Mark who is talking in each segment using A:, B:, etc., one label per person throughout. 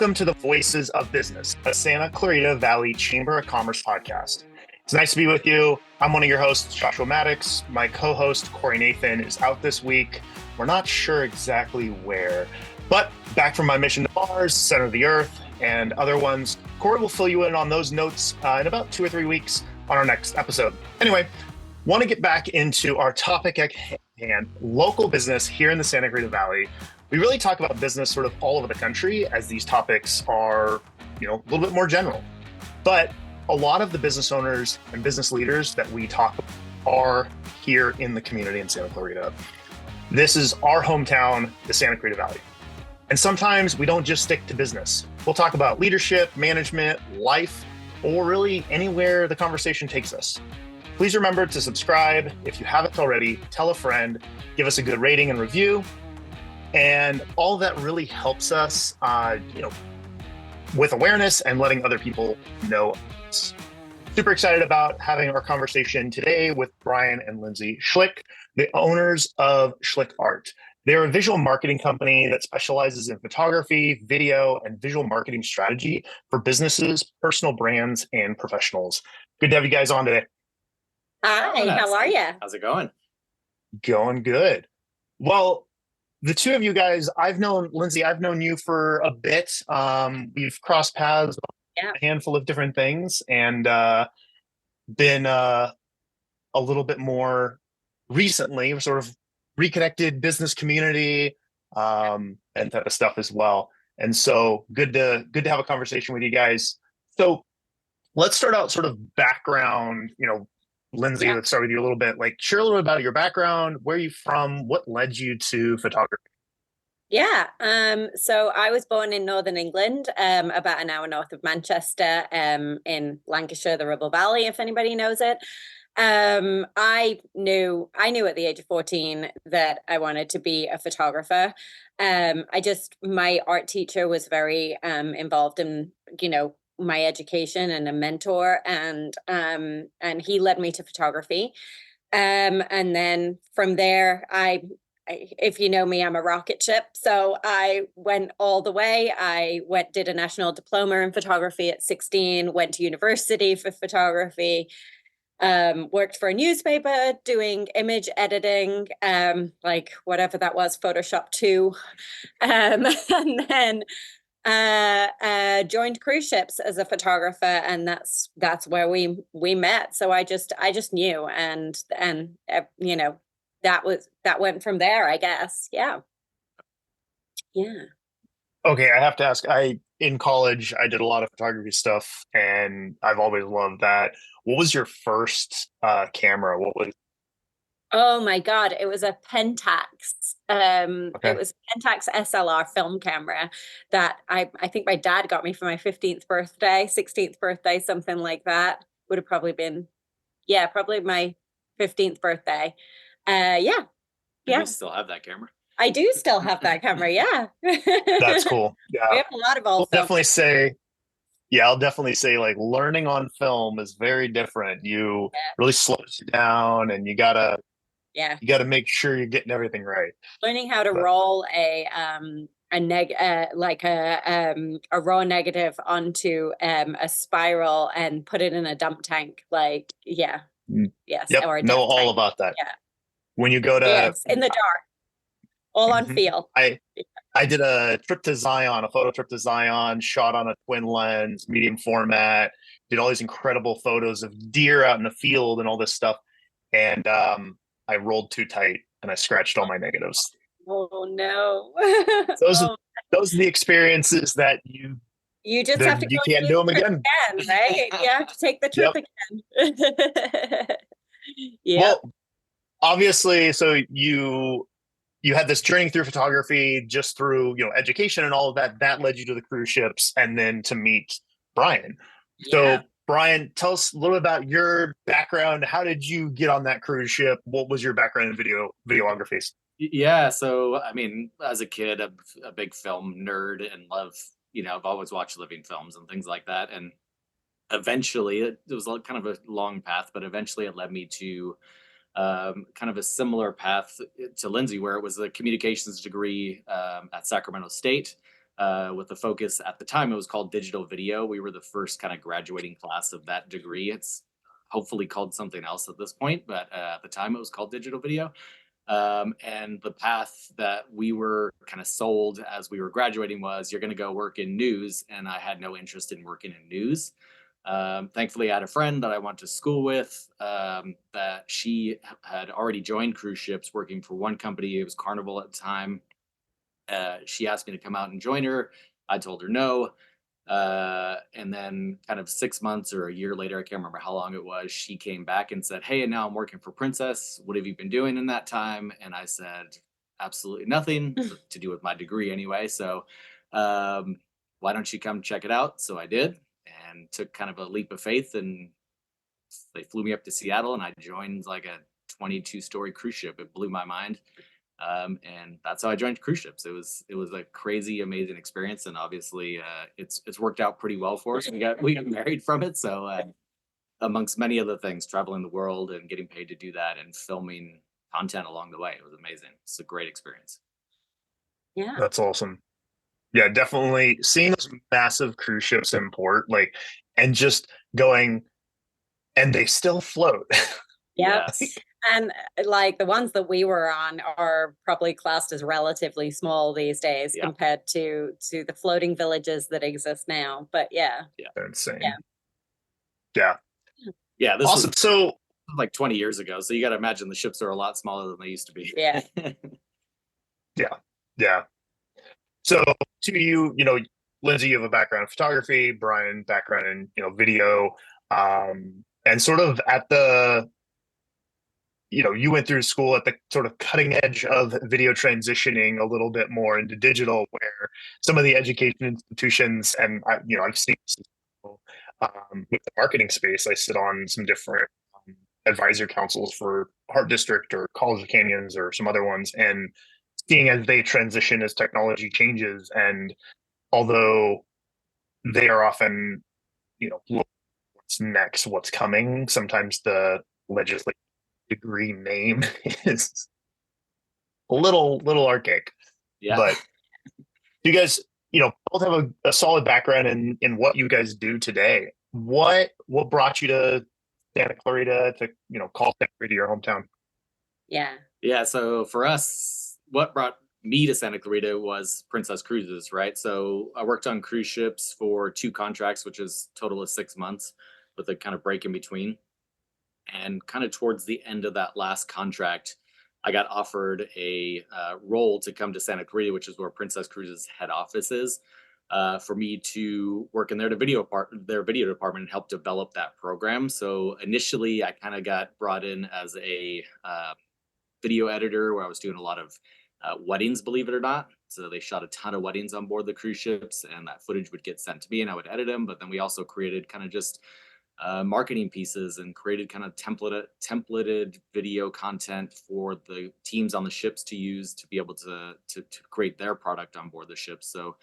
A: Welcome to the Voices of Business, a Santa Clarita Valley Chamber of Commerce podcast. It's nice to be with you. I'm one of your hosts, Joshua Maddux. My co-host, Corey Nathan, is out this week. We're not sure exactly where, but back from my mission to Mars, center of the earth, and other ones. Corey will fill you in on those notes in about 2 or 3 weeks on our next episode. Anyway, want to get back into our topic at hand, local business here in the Santa Clarita Valley. We really talk about business sort of all over the country as these topics are, a little bit more general. But a lot of the business owners and business leaders that we talk about are here in the community in Santa Clarita. This is our hometown, the Santa Clarita Valley. And sometimes we don't just stick to business. We'll talk about leadership, management, life, or really anywhere the conversation takes us. Please remember to subscribe. If you haven't already, tell a friend, give us a good rating and review. And all that really helps us, with awareness and letting other people know us. Super excited about having our conversation today with Brian and Lindsay Schlick, the owners of SchlickArt. They're a visual marketing company that specializes in photography, video, and visual marketing strategy for businesses, personal brands, and professionals. Good to have you guys on today.
B: Hi, how are you?
C: How's it going?
A: Going good. Well, the two of you guys, Lindsay, I've known you for a bit. We've crossed paths on a handful of different things and been a little bit more recently, sort of reconnected business community and type of stuff as well. And so good to have a conversation with you guys. So let's start out sort of background, Lindsay, let's start with you a little bit. Share a little bit about your background. Where are you from? What led you to photography?
B: Yeah. So I was born in Northern England, about an hour north of Manchester, in Lancashire, the Ribble Valley, if anybody knows it. I knew at the age of 14 that I wanted to be a photographer. My art teacher was very involved in, my education and a mentor, and he led me to photography. And then from there, if you know me, I'm a rocket ship. So I went all the way. I did a national diploma in photography at 16, went to university for photography, worked for a newspaper doing image editing, whatever that was, Photoshop 2. And then joined cruise ships as a photographer, and that's where we met. So I just knew, and that went from there, I guess. Yeah.
A: Okay, I have to ask, in college I did a lot of photography stuff and I've always loved that. What was your first camera?
B: Oh my God, it was a Pentax.
A: Okay.
B: It was a Pentax SLR film camera that I think my dad got me for my 15th birthday, 16th birthday, something like that. Would have probably been, probably my 15th birthday.
C: You still have that camera?
B: I do still have that camera, yeah.
A: That's cool. Yeah.
B: We have a lot of old film.
A: I'll definitely say learning on film is very different. You really slows you down and you gotta make sure you're getting everything right.
B: Learning how to roll a raw negative onto a spiral and put it in a dump tank. Yes.
A: Yep.
B: Or a
A: know all
B: tank.
A: about that.
B: Yeah.
A: When you go to
B: in the dark, all on feel.
A: I did a photo trip to Zion, shot on a twin lens, medium format, did all these incredible photos of deer out in the field and all this stuff. And I rolled too tight and I scratched all my negatives.
B: Oh no.
A: Those are the experiences that you
B: just have to
A: you can't do them again.
B: Right? You have to take the trip again. Yeah.
A: Well, obviously, so you had this journey through photography, just through education and all of that led you to the cruise ships and then to meet Brian. So Brian, tell us a little bit about your background. How did you get on that cruise ship? What was your background in videography?
C: Yeah, so I mean, as a kid, I'm a big film nerd and love, I've always watched living films and things like that. And eventually, it was kind of a long path, but eventually it led me to kind of a similar path to Lindsay, where it was a communications degree at Sacramento State. with the focus at the time. It was called digital video. We were the first kind of graduating class of that degree. It's hopefully called something else at this point, but at the time it was called digital video. And the path that we were kind of sold as we were graduating was you're going to go work in news. And I had no interest in working in news. Thankfully, I had a friend that I went to school with that she had already joined cruise ships working for one company. It was Carnival at the time. She asked me to come out and join her. I told her no. And then kind of 6 months or a year later, I can't remember how long it was, she came back and said, hey, and now I'm working for Princess. What have you been doing in that time? And I said, absolutely nothing to do with my degree anyway. So why don't you come check it out? So I did, and took kind of a leap of faith, and they flew me up to Seattle, and I joined like a 22-story cruise ship. It blew my mind. And that's how I joined cruise ships. It was a crazy, amazing experience, and obviously, it's worked out pretty well for us. We got married from it. So, amongst many other things, traveling the world and getting paid to do that, and filming content along the way, it was amazing. It's a great experience.
B: Yeah,
A: That's awesome. Yeah, definitely seeing those massive cruise ships in port, like, and just going, and they still float.
B: yeah.
C: Yes.
B: And like the ones that we were on are probably classed as relatively small these days
C: Yeah.
B: compared to the floating villages that exist now. But yeah,
A: They're insane.
B: Yeah.
A: Yeah.
C: Yeah. This
A: Awesome.
C: was
A: So
C: like 20 years ago. So you got to imagine the ships are a lot smaller than they used to be.
B: yeah,
A: yeah. So to you, Lindsay, you have a background in photography, Brian, background in, video, and sort of at the, you went through school at the sort of cutting edge of video transitioning a little bit more into digital, where some of the education institutions, and I've seen this as well, with the marketing space. I sit on some different advisor councils for Heart District or College of Canyons or some other ones, and seeing as they transition as technology changes, and although they are often, what's next, what's coming, sometimes the legislative degree name is a little archaic.
C: Yeah.
A: But you guys, both have a solid background in what you guys do today. What brought you to Santa Clarita, to call Santa Clarita your hometown?
B: yeah,
C: Yeah. So for us, what brought me to Santa Clarita was Princess Cruises, right? So I worked on cruise ships for 2 contracts, which is total of 6 months, with a kind of break in between. And kind of towards the end of that last contract, I got offered a role to come to Santa Clarita, which is where Princess Cruises head office is, for me to work in their video department and help develop that program. So initially, I kind of got brought in as a video editor, where I was doing a lot of weddings, believe it or not. So they shot a ton of weddings on board the cruise ships, and that footage would get sent to me, and I would edit them. But then we also created kind of just marketing pieces, and created kind of templated video content for the teams on the ships to use to be able to create their product on board the ships. So,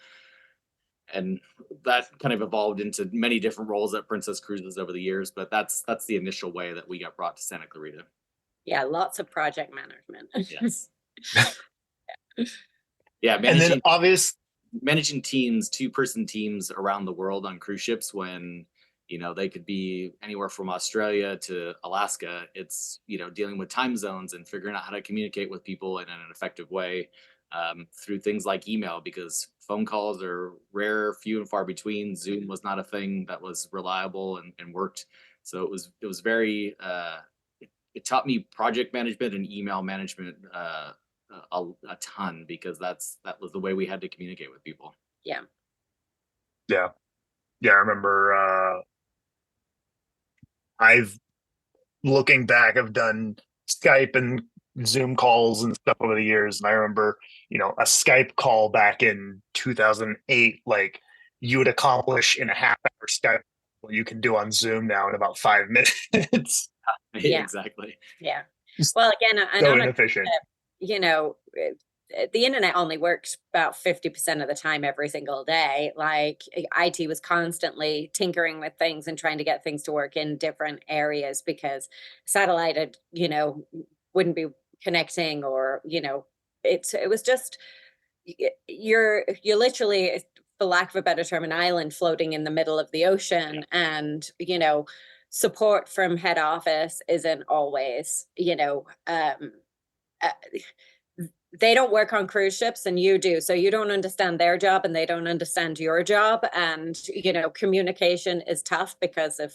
C: and that kind of evolved into many different roles at Princess Cruises over the years. But that's the initial way that we got brought to Santa Clarita.
B: yeah. Lots of project management.
C: Yes. Yeah,
A: And then
C: managing teams, 2-person teams around the world on cruise ships, when they could be anywhere from Australia to Alaska. It's dealing with time zones and figuring out how to communicate with people in an effective way, through things like email, because phone calls are rare, few and far between. Zoom was not a thing that was reliable and worked. So it was very it taught me project management and email management a ton, because that was the way we had to communicate with people.
B: Yeah.
A: I remember looking back, I've done Skype and Zoom calls and stuff over the years, and I remember a Skype call back in 2008, like, you would accomplish in a half-hour Skype what you can do on Zoom now in about 5 minutes.
B: Yeah.
C: Exactly.
B: Yeah. Well, again, and
A: So
B: on
A: inefficient.
B: The internet only works about 50% of the time every single day. Like, IT was constantly tinkering with things and trying to get things to work in different areas, because satellite had, wouldn't be connecting, or it was just you're literally, for lack of a better term, an island floating in the middle of the ocean. And, support from head office isn't always, uh, they don't work on cruise ships and you do. So you don't understand their job and they don't understand your job. And, communication is tough because of,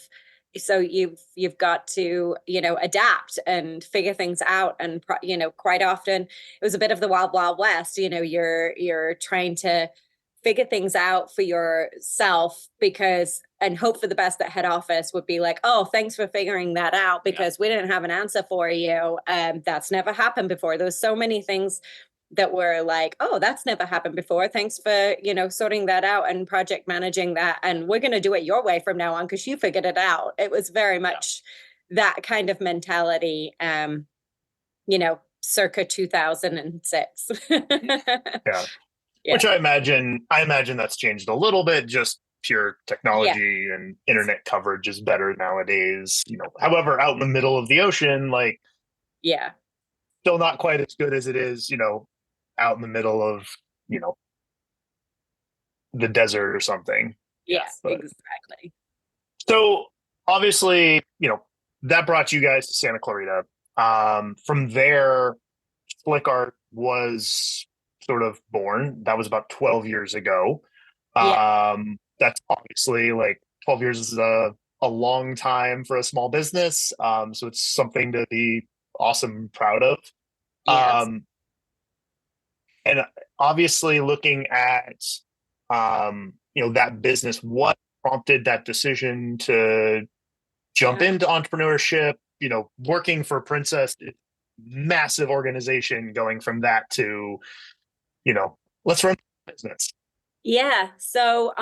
B: so you've got to, adapt and figure things out. And, quite often it was a bit of the wild, wild west. You're trying to figure things out for yourself and hope for the best. That head office would be like, oh, thanks for figuring that out, because we didn't have an answer for you. That's never happened before. There's so many things that were like, oh, that's never happened before. Thanks for, sorting that out and project managing that. And we're going to do it your way from now on because you figured it out. It was very much that kind of mentality, circa 2006.
A: Yeah. Which I imagine that's changed a little bit. Just pure technology and internet coverage is better nowadays. However, out in the middle of the ocean, still not quite as good as it is, out in the middle of, the desert or something.
B: Yes, exactly.
A: So obviously, that brought you guys to Santa Clarita. From there, SchlickArt was sort of born. That was about 12 years ago. That's obviously 12 years is a long time for a small business. So it's something to be awesome, proud of.
B: Yes.
A: And obviously looking at, that business, what prompted that decision to jump into entrepreneurship, working for Princess, massive organization, going from that to, let's run the business.
B: Yeah. So,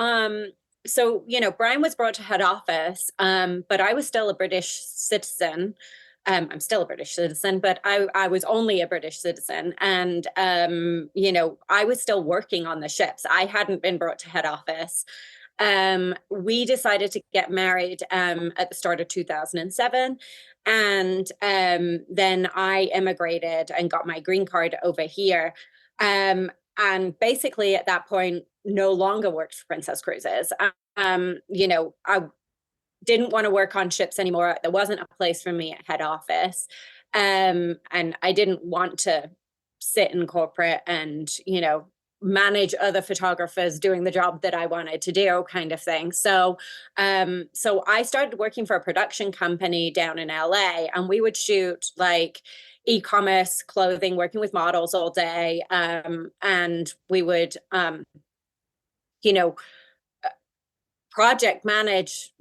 B: Brian was brought to head office, but I was still a British citizen. I'm still a British citizen, but I was only a British citizen. And, I was still working on the ships. I hadn't been brought to head office. We decided to get married at the start of 2007. And then I immigrated and got my green card over here. And basically at that point, no longer worked for Princess Cruises. I didn't want to work on ships anymore. There wasn't a place for me at head office. And I didn't want to sit in corporate and, manage other photographers doing the job that I wanted to do, kind of thing. So I started working for a production company down in LA, and we would shoot e-commerce clothing, working with models all day. And we would, project manage,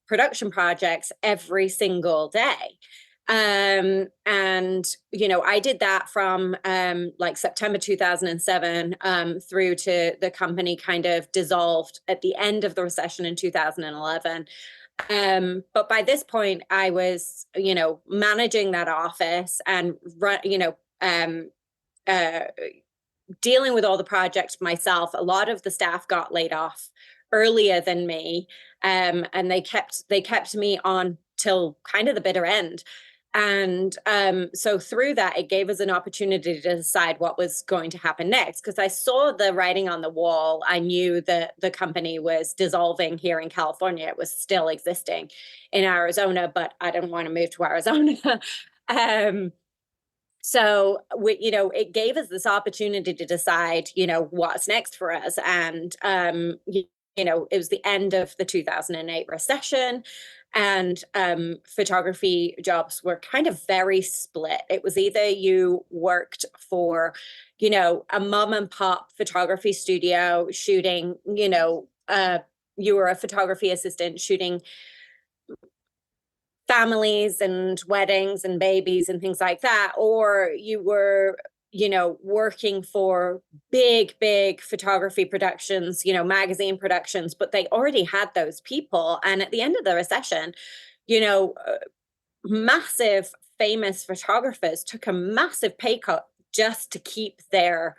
B: production projects every single day. And, I did that from September 2007 through to the company kind of dissolved at the end of the recession in 2011. But by this point, I was, managing that office and dealing with all the projects myself. A lot of the staff got laid off earlier than me, and they kept me on till kind of the bitter end. And so through that, it gave us an opportunity to decide what was going to happen next, because I saw the writing on the wall. I knew that the company was dissolving here in California. It was still existing in Arizona, but I didn't want to move to Arizona. So it gave us this opportunity to decide, what's next for us. And, it was the end of the 2008 recession, and photography jobs were kind of very split. It was either you worked for, a mom and pop photography studio shooting, you were a photography assistant shooting families and weddings and babies and things like that, or you were working for big photography productions, magazine productions, but they already had those people. And at the end of the recession, massive famous photographers took a massive pay cut just to keep their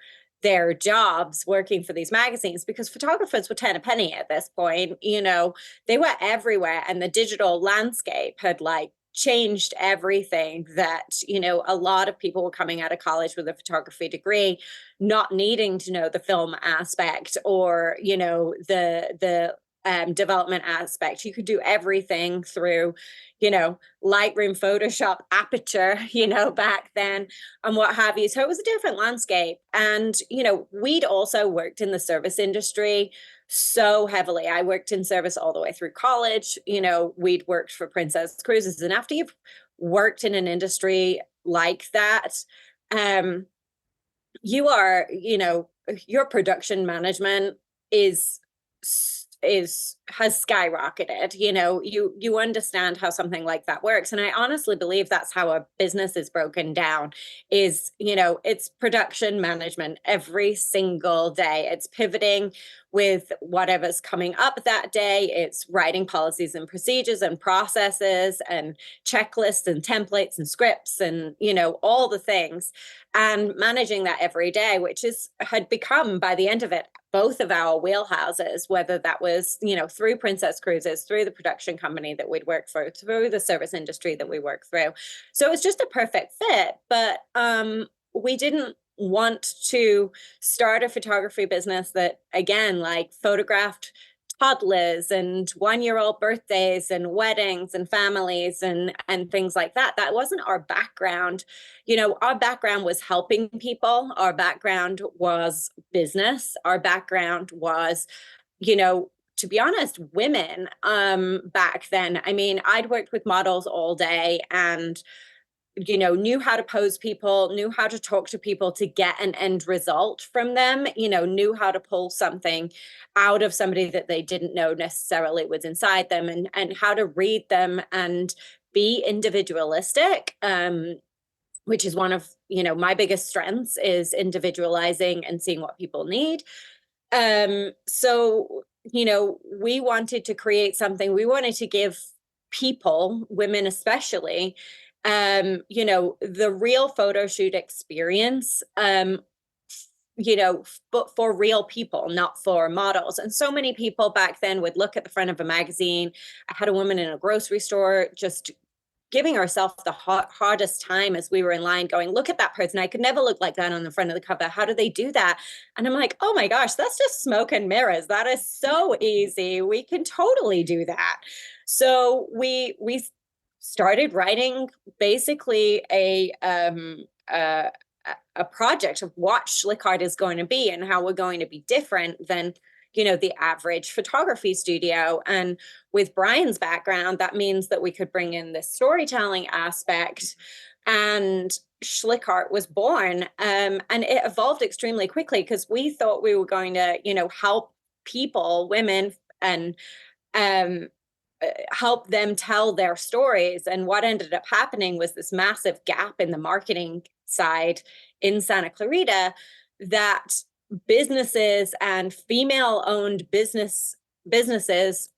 B: jobs working for these magazines, because photographers were 10 a penny at this point. They were everywhere, and the digital landscape had changed everything. That, you know, a lot of people were coming out of college with a photography degree, not needing to know the film aspect or, you know, the development aspect. You could do everything through, you know, Lightroom, Photoshop, Aperture, you know, back then, and what have you. So it was a different landscape. And, you know, we'd also worked in the service industry so heavily. I worked in service all the way through college. You know, we'd worked for Princess Cruises. And after you've worked in an industry like that, you are, you know, your production management is has skyrocketed. You know, you understand how something like that works. And I honestly believe that's how a business is broken down, is, you know, it's production management every single day. It's pivoting with whatever's coming up that day. It's writing policies and procedures and processes and checklists and templates and scripts and, you know, all the things, and managing that every day, which had become, by the end of it, both of our wheelhouses, whether that was, you know, through Princess Cruises, through the production company that we'd worked for, through the service industry that we worked through. So it was just a perfect fit. But we didn't want to start a photography business that, again, like photographed toddlers and 1-year-old birthdays and weddings and families and things like that. That wasn't our background. You know, our background was helping people. Our background was business. Our background was, you know, to be honest, women back then. I mean, I'd worked with models all day and, you know, knew how to pose people, knew how to talk to people to get an end result from them, you know, knew how to pull something out of somebody that they didn't know necessarily was inside them, and how to read them and be individualistic, which is one of, you know, my biggest strengths, is individualizing and seeing what people need. So, you know, we wanted to create something. We wanted to give people, women especially, you know, the real photo shoot experience, you know, but for real people, not for models. And so many people back then would look at the front of a magazine. I had a woman in a grocery store just giving herself the hardest time as we were in line, going, look at that person. I could never look like that on the front of the cover. How do they do that? And I'm like, oh my gosh, that's just smoke and mirrors. That is so easy. We can totally do that. So we started writing basically a project of what SchlickArt is going to be and how we're going to be different than, you know, the average photography studio. And with Brian's background, that means that we could bring in this storytelling aspect, and SchlickArt was born. And it evolved extremely quickly because we thought we were going to, you know, help people, women, and help them tell their stories. And what ended up happening was this massive gap in the marketing side in Santa Clarita, that businesses and female-owned businesses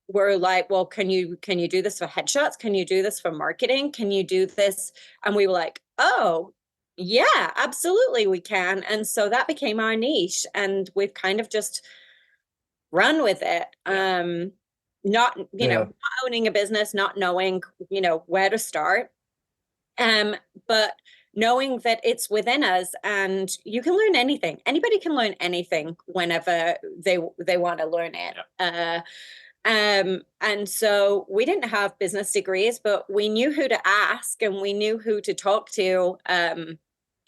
B: were like, well, can you do this for headshots? Can you do this for marketing? Can you do this? And we were like, oh, yeah, absolutely we can. And so that became our niche, and we've kind of just run with it. Not, you know, not owning a business, not knowing, you know, where to start, but knowing that it's within us, and you can learn anything. Anybody can learn anything whenever they want to learn it. And so we didn't have business degrees, but we knew who to ask and we knew who to talk to,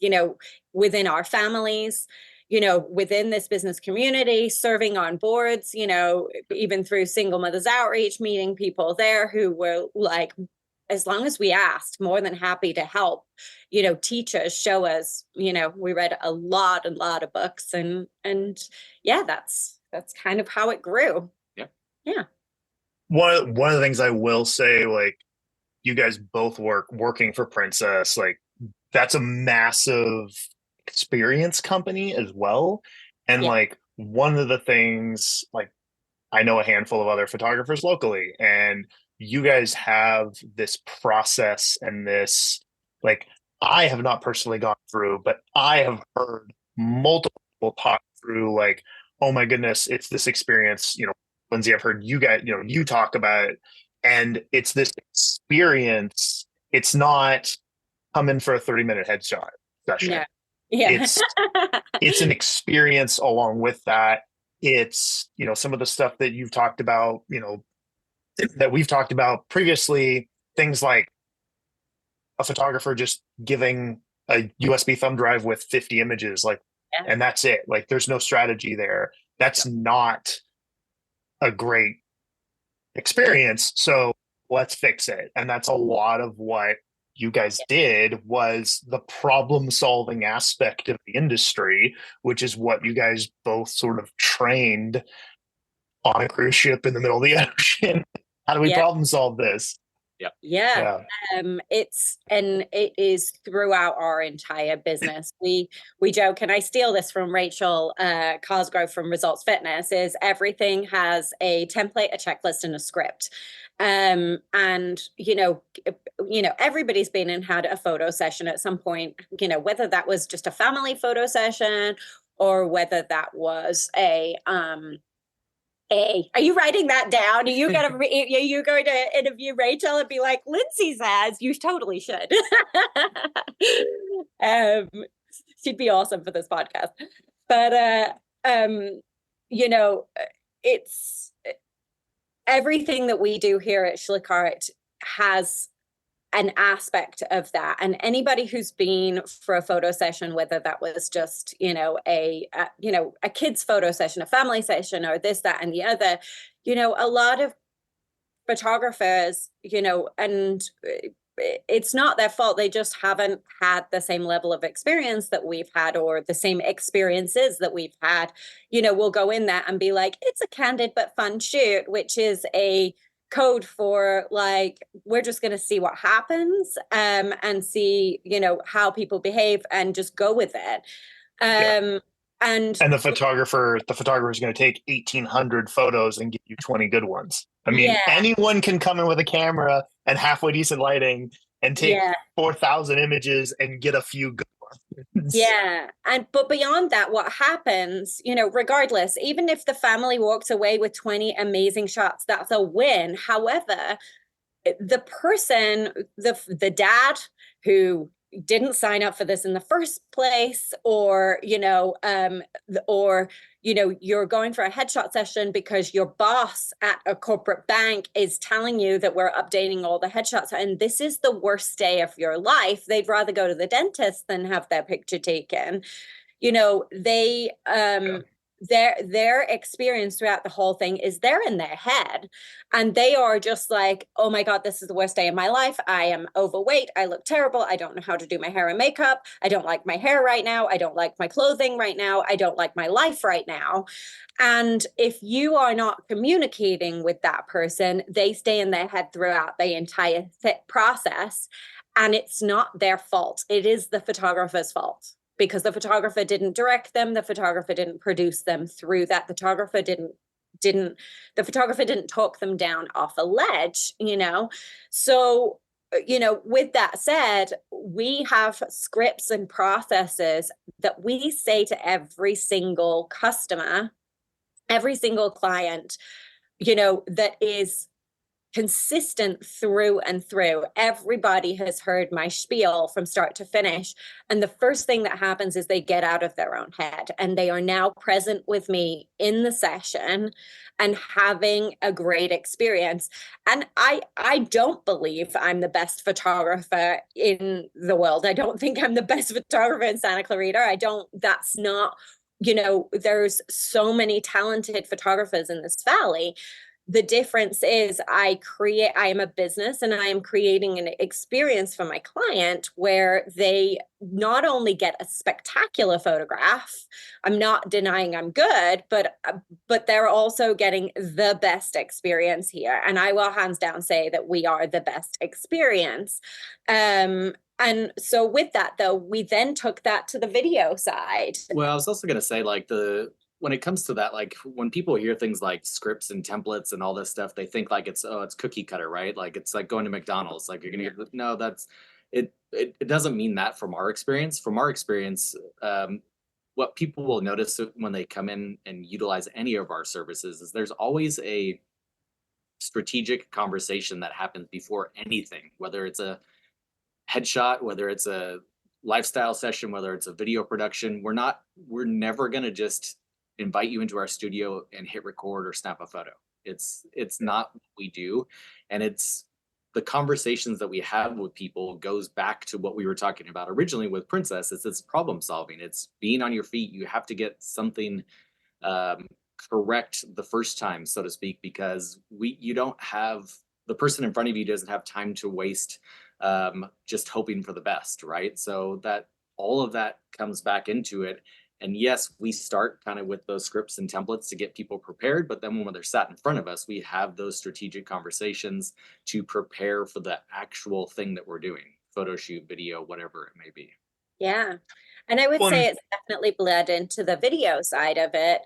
B: you know, within our families, you know, within this business community, serving on boards, you know, even through Single Mothers Outreach, meeting people there who were like, as long as we asked, more than happy to help, you know, teach us, show us. You know, we read a lot of books, and yeah, that's kind of how it grew. Yeah.
A: One of the things I will say, like, you guys both working for Princess, like, that's a massive experience company as well. And like, one of the things, like, I know a handful of other photographers locally, and you guys have this process and this, like, I have not personally gone through, but I have heard multiple people talk through, like, oh my goodness, it's this experience, you know, Lindsay, I've heard you guys, you know, you talk about it, And it's this experience. It's not come in for a 30-minute headshot session.
B: No. Yeah.
A: It's an experience along with that. It's, some of the stuff that you've talked about, that we've talked about previously, things like a photographer just giving a USB thumb drive with 50 images, and that's it. Like, there's no strategy there. That's not a great experience. So let's fix it. And that's a lot of what you guys did, was the problem solving aspect of the industry, which is what you guys both sort of trained on a cruise ship in the middle of the ocean. How do we problem solve this?
B: Yeah. It is throughout our entire business. We joke, and I steal this from Rachel Cosgrove from Results Fitness, is everything has a template, a checklist, and a script. And everybody's been and had a photo session at some point, whether that was just a family photo session or whether that was are you writing that down? Are you going to interview Rachel and be like, Lindsay says you totally should? She'd be awesome for this podcast. But it's everything that we do here at SchlickArt has an aspect of that. And anybody who's been for a photo session, whether that was just, a kid's photo session, a family session, or this, that, and the other, a lot of photographers, and it's not their fault. They just haven't had the same level of experience that we've had, or the same experiences that we've had. We'll go in there and be like, it's a candid but fun shoot, which is a code for like, we're just going to see what happens and see, how people behave and just go with it. And the
A: photographer is going to take 1,800 photos and give you 20 good ones. I mean, anyone can come in with a camera and halfway decent lighting and take 4,000 images and get a few good ones.
B: Yeah. But beyond that, what happens, regardless, even if the family walks away with 20 amazing shots, that's a win. However, the person, the dad who didn't sign up for this in the first place, or you're going for a headshot session because your boss at a corporate bank is telling you that we're updating all the headshots and this is the worst day of your life. They'd rather go to the dentist than have their picture taken. Their experience throughout the whole thing is they're in their head and they are just like, oh my God, this is the worst day of my life. I am overweight. I look terrible. I don't know how to do my hair and makeup. I don't like my hair right now. I don't like my clothing right now. I don't like my life right now. And if you are not communicating with that person, they stay in their head throughout the entire process. And it's not their fault. It is the photographer's fault. Because the photographer didn't direct them, the photographer didn't produce them through that, the photographer didn't talk them down off a ledge, So, with that said, we have scripts and processes that we say to every single customer, every single client, that is consistent through and through. Everybody has heard my spiel from start to finish. And the first thing that happens is they get out of their own head and they are now present with me in the session and having a great experience. And I don't believe I'm the best photographer in the world. I don't think I'm the best photographer in Santa Clarita. That's not, there's so many talented photographers in this valley. The difference is I am a business and I am creating an experience for my client where they not only get a spectacular photograph, I'm not denying I'm good, but they're also getting the best experience here. And I will hands down say that we are the best experience. And so with that, though, we then took that to the video side.
C: Well, I was also going to say, when it comes to that, when people hear things like scripts and templates and all this stuff, they think it's cookie cutter, right? Like it's like going to McDonald's, like you're going to get, no, that's it. It doesn't mean that from our experience. From our experience, what people will notice when they come in and utilize any of our services is there's always a strategic conversation that happens before anything, whether it's a headshot, whether it's a lifestyle session, whether it's a video production. We're never going to just invite you into our studio and hit record or snap a photo. It's not what we do. And it's the conversations that we have with people goes back to what we were talking about originally with Princess. It's problem solving. It's being on your feet. You have to get something correct the first time, so to speak, because you don't have, the person in front of you doesn't have time to waste just hoping for the best, right? So that all of that comes back into it. And yes, we start kind of with those scripts and templates to get people prepared, but then when they're sat in front of us, we have those strategic conversations to prepare for the actual thing that we're doing, photo shoot, video, whatever it may be.
B: Yeah. And I would say it's definitely bled into the video side of it,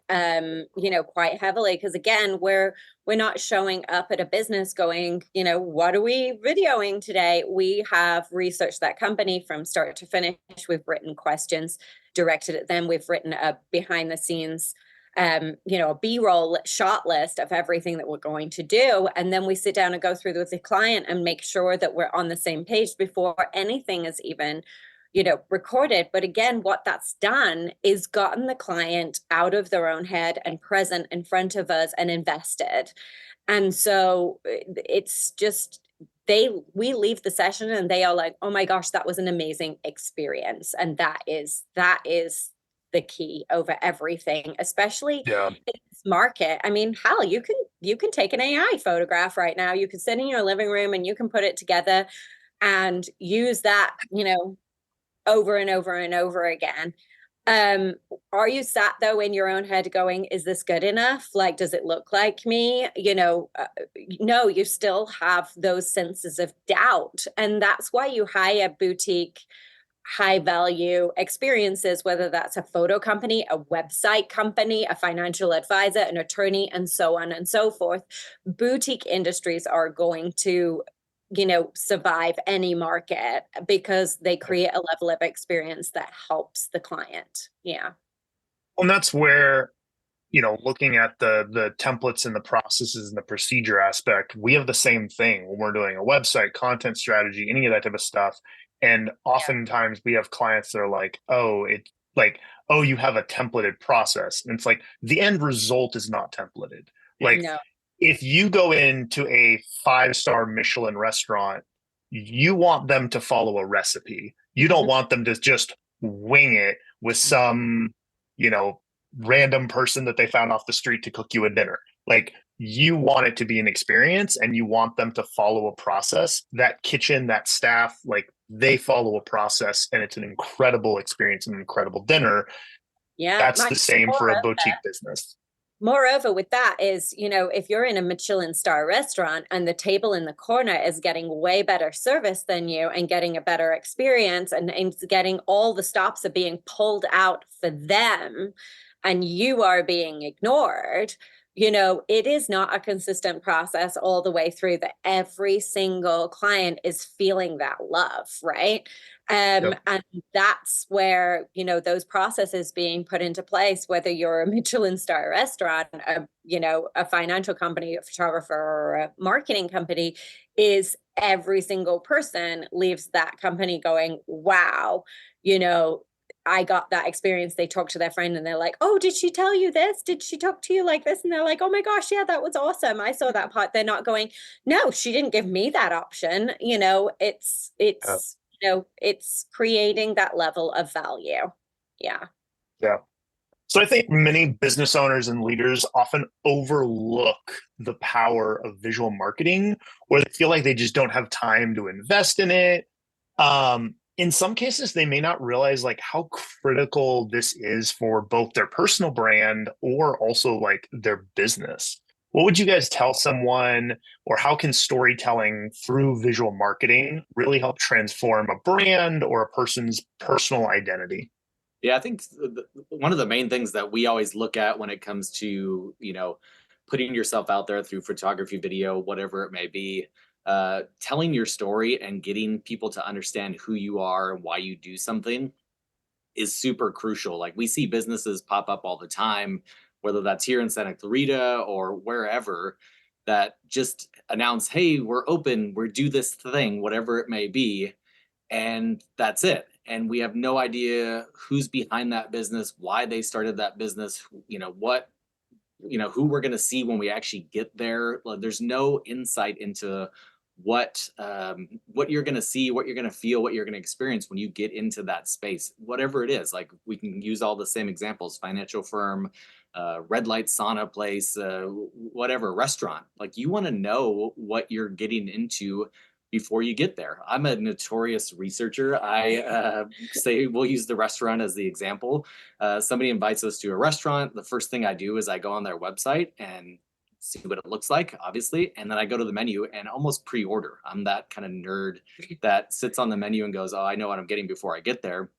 B: quite heavily. Because again, we're not showing up at a business going, what are we videoing today? We have researched that company from start to finish. We've written questions directed at them. We've written a behind the scenes, a B-roll shot list of everything that we're going to do. And then we sit down and go through with the client and make sure that we're on the same page before anything is even recorded. But again, what that's done is gotten the client out of their own head and present in front of us and invested. And so it's just, we leave the session and they are like, oh my gosh, that was an amazing experience. And that is the key over everything, especially in this market. I mean, hell, you can take an AI photograph right now. You can sit in your living room and you can put it together and use that, over and over and over again. Are you sat though in your own head going, is this good enough? Like, does it look like me? No, you still have those senses of doubt. And that's why you hire boutique, high value experiences, whether that's a photo company, a website company, a financial advisor, an attorney, and so on and so forth. Boutique industries are going to survive any market because they create a level of experience that helps the client. Yeah.
A: And that's where, looking at the templates and the processes and the procedure aspect, we have the same thing when we're doing a website, content strategy, any of that type of stuff. And oftentimes we have clients that are like, oh, you have a templated process. And it's like the end result is not templated. Like,
B: no.
A: If you go into a 5-star Michelin restaurant, you want them to follow a recipe. You don't want them to just wing it with some, random person that they found off the street to cook you a dinner. Like, you want it to be an experience and you want them to follow a process. That kitchen, that staff, like, they follow a process and it's an incredible experience, an incredible dinner.
B: Yeah.
A: That's the same for a boutique business.
B: Moreover, with that is, if you're in a Michelin star restaurant and the table in the corner is getting way better service than you and getting a better experience and getting all the stops are being pulled out for them and you are being ignored, it is not a consistent process all the way through that every single client is feeling that love, right? And that's where, those processes being put into place, whether you're a Michelin star restaurant, a financial company, a photographer, or a marketing company, is every single person leaves that company going, wow, I got that experience. They talk to their friend and they're like, oh, did she tell you this? Did she talk to you like this? And they're like, oh my gosh, yeah, that was awesome. I saw that part. They're not going, no, she didn't give me that option. It's creating that level of value. Yeah.
A: Yeah. So I think many business owners and leaders often overlook the power of visual marketing, or they feel like they just don't have time to invest in it. In some cases, they may not realize like how critical this is for both their personal brand or also like their business. What would you guys tell someone, or how can storytelling through visual marketing really help transform a brand or a person's personal identity?
C: Yeah, I think one of the main things that we always look at when it comes to, putting yourself out there through photography, video, whatever it may be, telling your story and getting people to understand who you are and why you do something is super crucial. Like, we see businesses pop up all the time, whether that's here in Santa Clarita or wherever, that just announce, hey, we're open, we're do this thing, whatever it may be, and that's it. And we have no idea who's behind that business, why they started that business, who we're going to see when we actually get there. Like, there's no insight into what you're going to see, what you're going to feel, what you're going to experience when you get into that space, whatever it is. Like, we can use all the same examples: financial firm, red light sauna place, whatever, restaurant. Like, you want to know what you're getting into before you get there. I'm a notorious researcher. I say, we'll use the restaurant as the example. Somebody invites us to a restaurant. The first thing I do is I go on their website and see what it looks like, obviously. And then I go to the menu and almost pre-order. I'm that kind of nerd that sits on the menu and goes, oh, I know what I'm getting before I get there.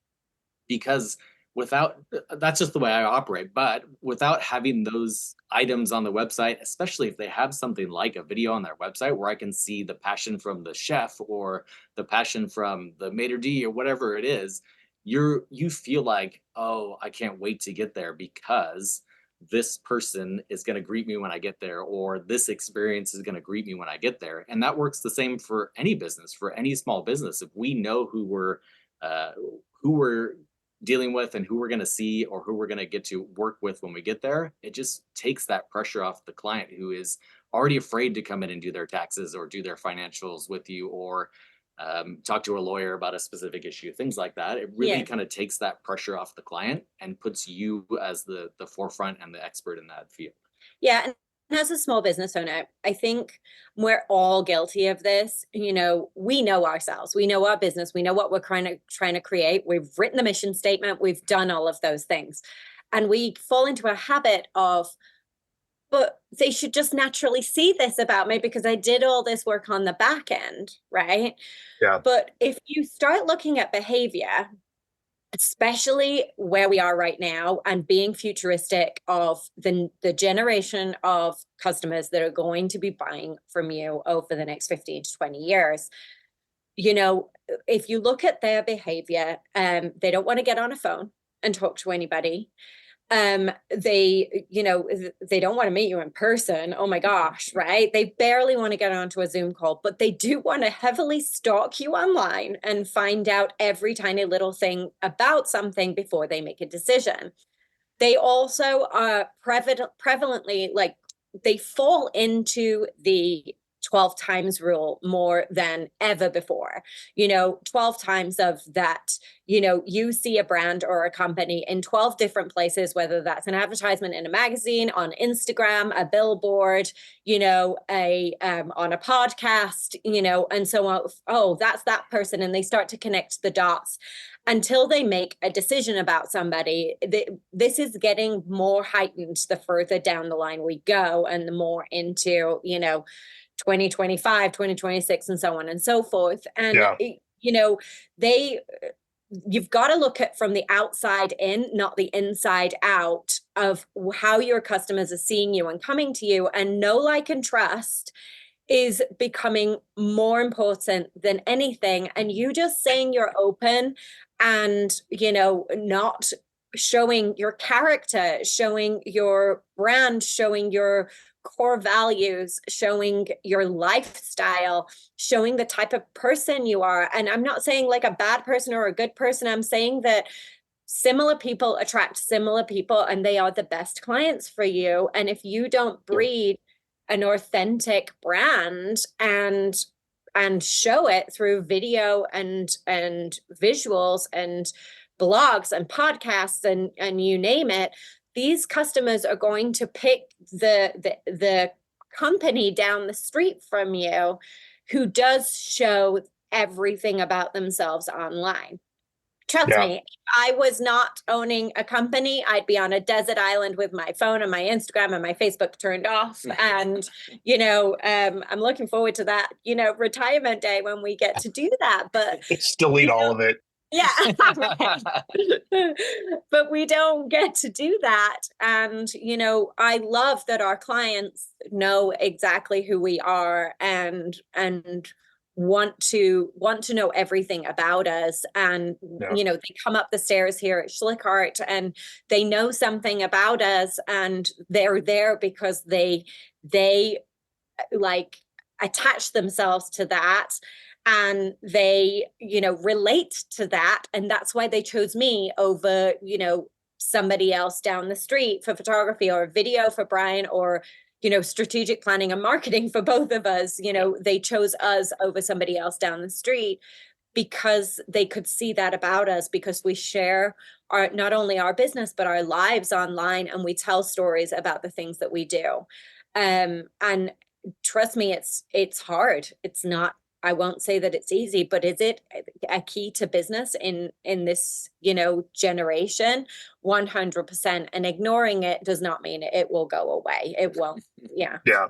C: Because that's just the way I operate. But without having those items on the website, especially if they have something like a video on their website where I can see the passion from the chef or the passion from the maitre d' or whatever it is, you feel like, oh, I can't wait to get there because this person is going to greet me when I get there, or this experience is going to greet me when I get there. And that works the same for any business, for any small business. If we know who we're dealing with and who we're going to see or who we're going to get to work with when we get there, it just takes that pressure off the client who is already afraid to come in and do their taxes or do their financials with you, or talk to a lawyer about a specific issue, things like that. It really kind of takes that pressure off the client and puts you as the forefront and the expert in that field.
B: Yeah. And as a small business owner, I think we're all guilty of this. We know ourselves, we know our business, we know what we're trying to create. We've written the mission statement, we've done all of those things. And we fall into a habit of, but they should just naturally see this about me because I did all this work on the back end, right?
A: Yeah.
B: But if you start looking at behavior, especially where we are right now, and being futuristic of the generation of customers that are going to be buying from you over the next 15 to 20 years, if you look at their behavior, they don't want to get on a phone and talk to anybody. They don't want to meet you in person. Oh my gosh, right? They barely want to get onto a Zoom call, but they do want to heavily stalk you online and find out every tiny little thing about something before they make a decision. They also are prevalently, like, they fall into the 12 times rule more than ever before. 12 times of that, you see a brand or a company in 12 different places, whether that's an advertisement in a magazine, on Instagram, a billboard, on a podcast, and so on. Oh, that's that person. And they start to connect the dots until they make a decision about somebody. This is getting more heightened the further down the line we go, and the more into, 2025, 2026, and so on and so forth. And, you've got to look at from the outside in, not the inside out, of how your customers are seeing you and coming to you. And know, like, and trust is becoming more important than anything. And you just saying you're open and, not showing your character, showing your brand, showing your core values, showing your lifestyle, showing the type of person you are. And I'm not saying like a bad person or a good person. I'm saying that similar people attract similar people, and they are the best clients for you. And if you don't breed an authentic brand and show it through video and visuals and blogs and podcasts and you name it, these customers are going to pick the company down the street from you who does show everything about themselves online. Trust me, if I was not owning a company, I'd be on a desert island with my phone and my Instagram and my Facebook turned off. And, I'm looking forward to that, retirement day when we get to do that. But
A: just delete all of it.
B: Yeah. But we don't get to do that. And, I love that our clients know exactly who we are and want to know everything about us. And, they come up the stairs here at SchlickArt and they know something about us, and they're there because they like attach themselves to that, and they, relate to that. And that's why they chose me over, somebody else down the street for photography, or video for Brian, or, strategic planning and marketing for both of us. They chose us over somebody else down the street because they could see that about us, because we share not only our business, but our lives online, and we tell stories about the things that we do. And trust me, it's hard. It's not, I won't say that it's easy, but is it a key to business in this, generation? 100%. And ignoring it does not mean it will go away. It won't. Yeah.
A: Yeah.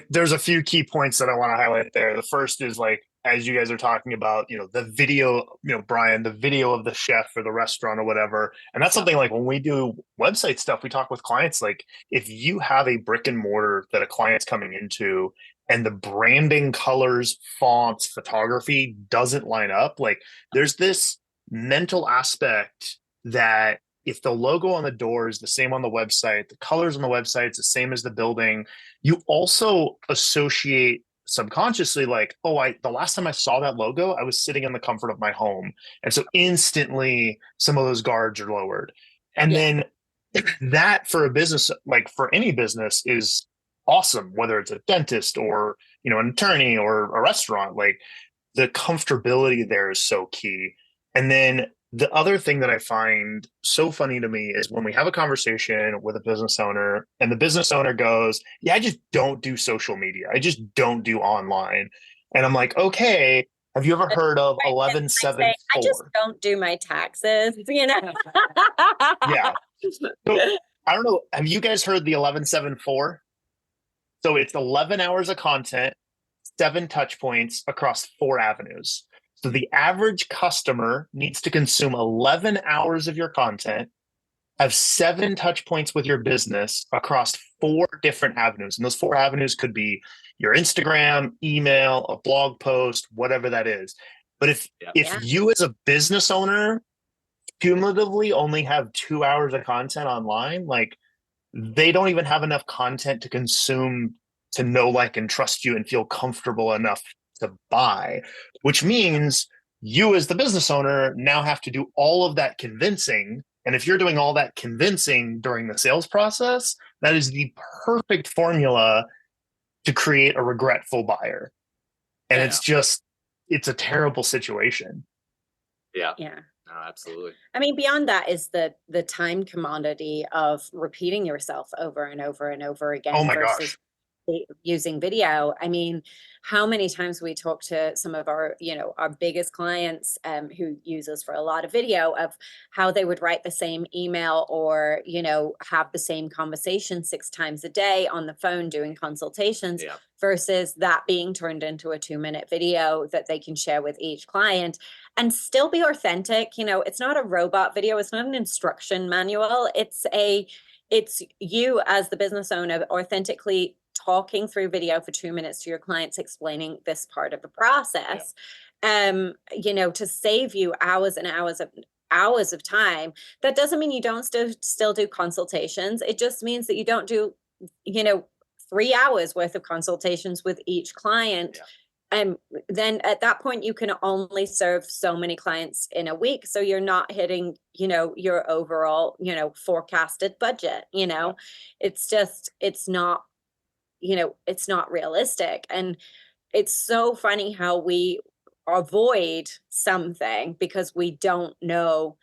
A: There's a few key points that I want to highlight there. The first is, like, as you guys are talking about, the video, Brian, the video of the chef or the restaurant or whatever. And that's something, like, when we do website stuff, we talk with clients, like, if you have a brick and mortar that a client's coming into and the branding, colors, fonts, photography doesn't line up, like, there's this mental aspect that if the logo on the door is the same on the website, the colors on the website is the same as the building, you also associate subconsciously, like, oh, the last time I saw that logo, I was sitting in the comfort of my home. And so instantly some of those guards are lowered. And then that, for a business, like for any business, is awesome, whether it's a dentist or, an attorney or a restaurant. Like, the comfortability there is so key. And then the other thing that I find so funny to me is when we have a conversation with a business owner and the business owner goes, yeah, I just don't do social media. I just don't do online. And I'm like, okay, have you ever heard of 1174?
B: I just don't do my taxes,
A: Yeah. So, I don't know. Have you guys heard the 1174? So it's 11 hours of content, 7 touch points across 4 avenues. So the average customer needs to consume 11 hours of your content, have 7 touch points with your business across 4 different avenues. And those 4 avenues could be your Instagram, email, a blog post, whatever that is. But if you as a business owner cumulatively only have 2 hours of content online, like, they don't even have enough content to consume to know, like, and trust you and feel comfortable enough to buy, which means you as the business owner now have to do all of that convincing. And if you're doing all that convincing during the sales process, that is the perfect formula to create a regretful buyer. And it's a terrible situation.
C: Yeah.
B: Yeah.
C: No, absolutely.
B: I mean, beyond that is the time commodity of repeating yourself over and over and over again.
A: Oh my
B: versus
A: gosh.
B: using video. I mean, how many times we talk to some of our, our biggest clients who use us for a lot of video, of how they would write the same email or, have the same conversation 6 times a day on the phone doing consultations, versus that being turned into a 2-minute video that they can share with each client and still be authentic. It's not a robot video. It's not an instruction manual. It's you as the business owner authentically talking through video for 2 minutes to your clients, explaining this part of the process, to save you hours and hours of time. That doesn't mean you don't still do consultations. It just means that you don't do, 3 hours worth of consultations with each client. And then at that point, you can only serve so many clients in a week. So you're not hitting, your overall, forecasted budget. It's not, it's not realistic. And it's so funny how we avoid something because we don't know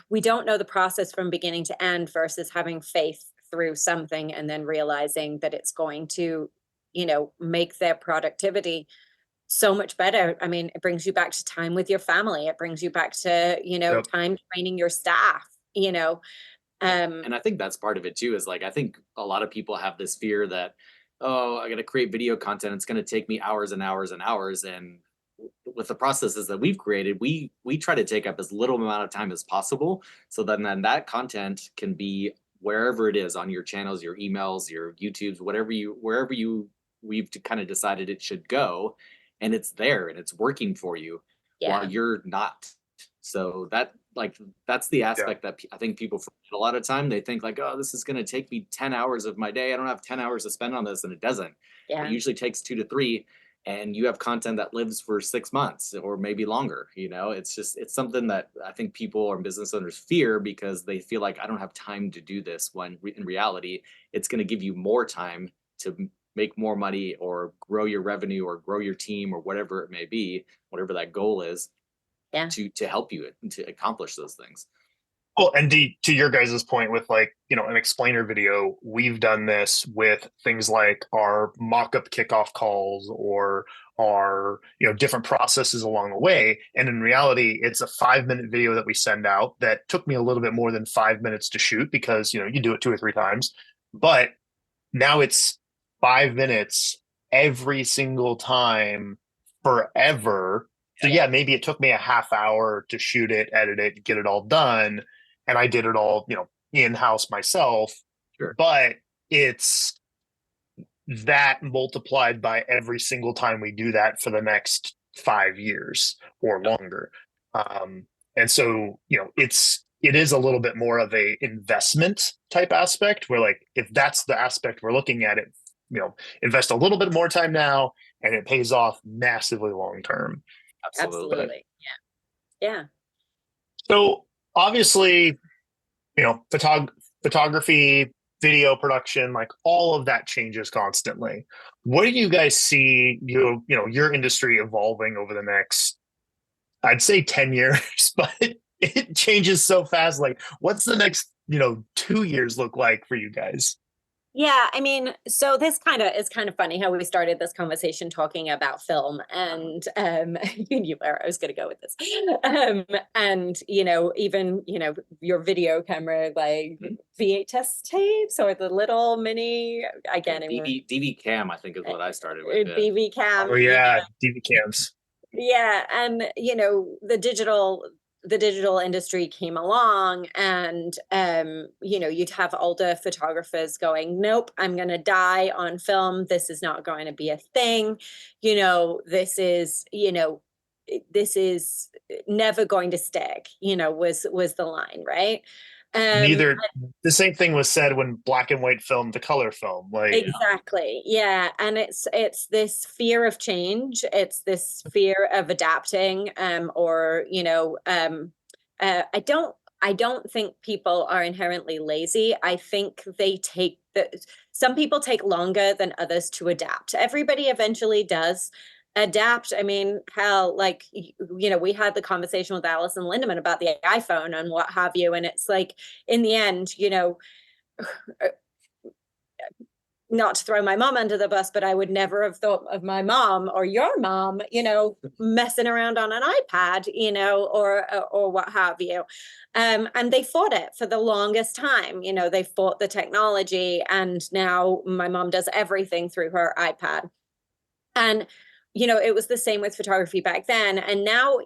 B: the process from beginning to end, versus having faith through something and then realizing that it's going to, make their productivity so much better. I mean, it brings you back to time with your family. It brings you back to, time training your staff,
C: and I think that's part of it too, is like, I think a lot of people have this fear that, oh, I got to create video content. It's going to take me hours and hours and hours. And with the processes that we've created, we try to take up as little amount of time as possible. So then that content can be wherever it is on your channels, your emails, your YouTubes, wherever we've kind of decided it should go, and it's there and it's working for you while you're not. So that's the aspect that I think people forget a lot of time. They think like, oh, this is going to take me 10 hours of my day. I don't have 10 hours to spend on this. And it doesn't.
B: Yeah.
C: It usually takes 2 to 3, and you have content that lives for 6 months or maybe longer. It's something that I think people or business owners fear, because they feel like, I don't have time to do this, when in reality, it's going to give you more time to make more money or grow your revenue or grow your team or whatever it may be, whatever that goal is.
B: Yeah.
C: To help you to accomplish those things.
A: Well, and to your guys' point with an explainer video, we've done this with things like our mock-up kickoff calls or our, different processes along the way. And in reality, it's a 5-minute video that we send out that took me a little bit more than 5 minutes to shoot, because, you do it 2 or 3 times, but now it's 5 minutes every single time forever. So yeah, maybe it took me a half hour to shoot it, edit it, get it all done, and I did it all, in-house myself.
C: Sure.
A: But it's that multiplied by every single time we do that for the next 5 years or longer. And so, it is a little bit more of a investment type aspect, where if that's the aspect we're looking at it, invest a little bit more time now and it pays off massively long term.
B: Absolutely. Yeah.
A: So obviously, photography, video production, all of that changes constantly. What do you guys see your industry evolving over the next, I'd say 10 years, but it changes so fast. What's the next 2 years look like for you guys?
B: Yeah, I mean, so this is kind of funny how we started this conversation talking about film, and you knew where I was going to go with this. And even your video camera, like VHS tapes or the little mini, again,
C: DV cam, I think is what I started with.
B: DV cam.
A: Oh yeah, DV cams.
B: Yeah, and the digital industry came along, and you'd have older photographers going, nope, I'm going to die on film, this is not going to be a thing, this is never going to stick, was the line, right?
A: The same thing was said when black and white film to color film.
B: Exactly. Yeah. And it's this fear of change. It's this fear of adapting. I don't think people are inherently lazy. I think some people take longer than others to adapt. Everybody eventually does adapt. I mean, hell, we had the conversation with Allison Lindemann about the iPhone and what have you. And it's in the end, not to throw my mom under the bus, but I would never have thought of my mom or your mom, messing around on an iPad, or what have you. And they fought it for the longest time. They fought the technology, and now my mom does everything through her iPad. And, it was the same with photography back then. And now,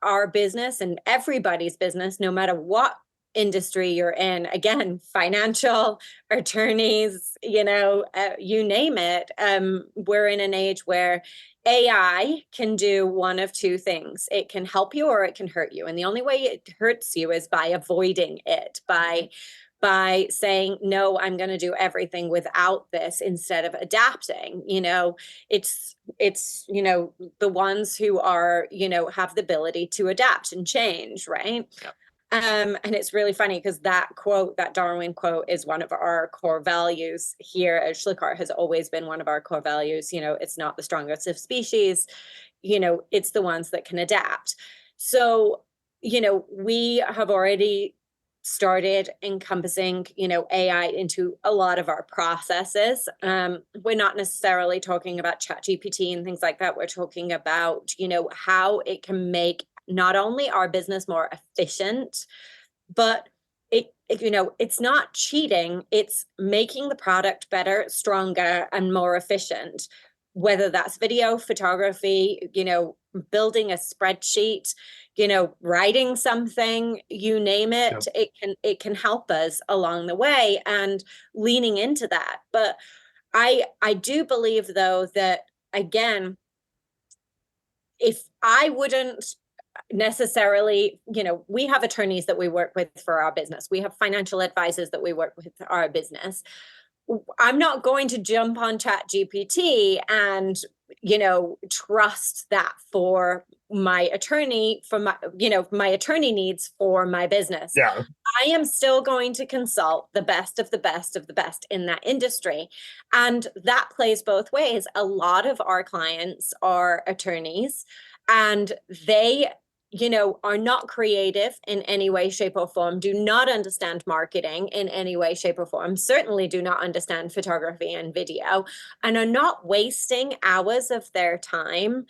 B: our business and everybody's business, no matter what industry you're in, again, financial, attorneys, you name it, we're in an age where AI can do one of two things. It can help you or it can hurt you. And the only way it hurts you is by avoiding it, by saying, no, I'm going to do everything without this instead of adapting. It's the ones who are, have the ability to adapt and change, right?
C: Yeah.
B: And it's really funny because that Darwin quote is one of our core values here at SchlickArt, has always been one of our core values. It's not the strongest of species, it's the ones that can adapt. So, we have already started encompassing, AI into a lot of our processes. We're not necessarily talking about ChatGPT and things like that. We're talking about, how it can make not only our business more efficient, but it's not cheating. It's making the product better, stronger, and more efficient, whether that's video, photography, building a spreadsheet, writing something, you name it. Yep. It can help us along the way, and leaning into that. But I do believe, though, that again, if I wouldn't necessarily, we have attorneys that we work with for our business. We have financial advisors that we work with for our business. I'm not going to jump on ChatGPT and, trust that for my attorney, for my attorney needs for my business.
A: Yeah.
B: I am still going to consult the best of the best of the best in that industry. And that plays both ways. A lot of our clients are attorneys, and they are not creative in any way, shape, or form, do not understand marketing in any way, shape, or form, certainly do not understand photography and video, and are not wasting hours of their time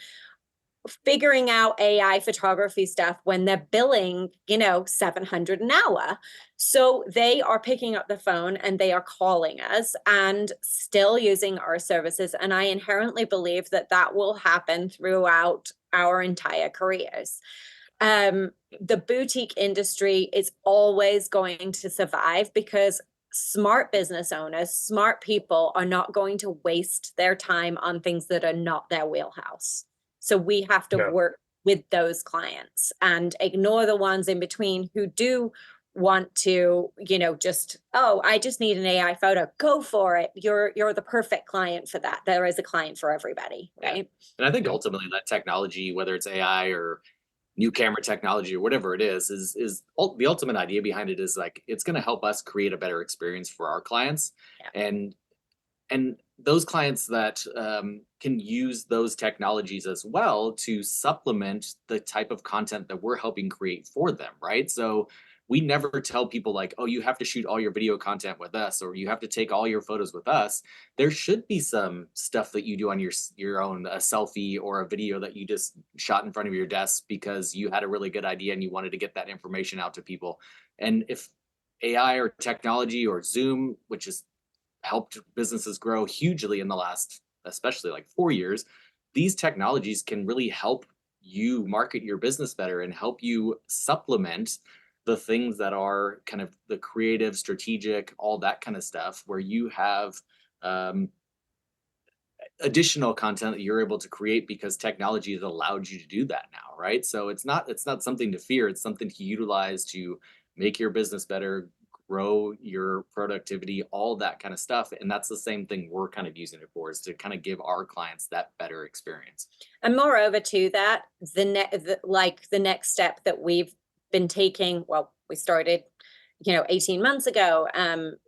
B: figuring out AI photography stuff when they're billing, $700 an hour. So they are picking up the phone and they are calling us and still using our services. And I inherently believe that that will happen throughout our entire careers. The boutique industry is always going to survive because smart business owners, smart people are not going to waste their time on things that are not their wheelhouse. So we have to work with those clients and ignore the ones in between who do want to, I just need an AI photo. Go for it. You're the perfect client for that. There is a client for everybody, right?
C: Yeah. And I think ultimately that technology, whether it's AI or new camera technology or whatever it is the ultimate idea behind it is like, it's going to help us create a better experience for our clients. Yeah. And those clients that can use those technologies as well to supplement the type of content that we're helping create for them, right? So we never tell people like, oh, you have to shoot all your video content with us, or you have to take all your photos with us. There should be some stuff that you do on your own, a selfie or a video that you just shot in front of your desk because you had a really good idea and you wanted to get that information out to people. And if AI or technology or Zoom, which has helped businesses grow hugely in the last, especially like 4 years, these technologies can really help you market your business better and help you supplement the things that are kind of the creative, strategic, all that kind of stuff, where you have additional content that you're able to create because technology has allowed you to do that now, right? So it's not something to fear. It's something to utilize to make your business better, grow your productivity, all that kind of stuff. And that's the same thing we're kind of using it for, is to kind of give our clients that better experience.
B: And moreover to that, the next step that we've been taking, well, we started 18 months ago,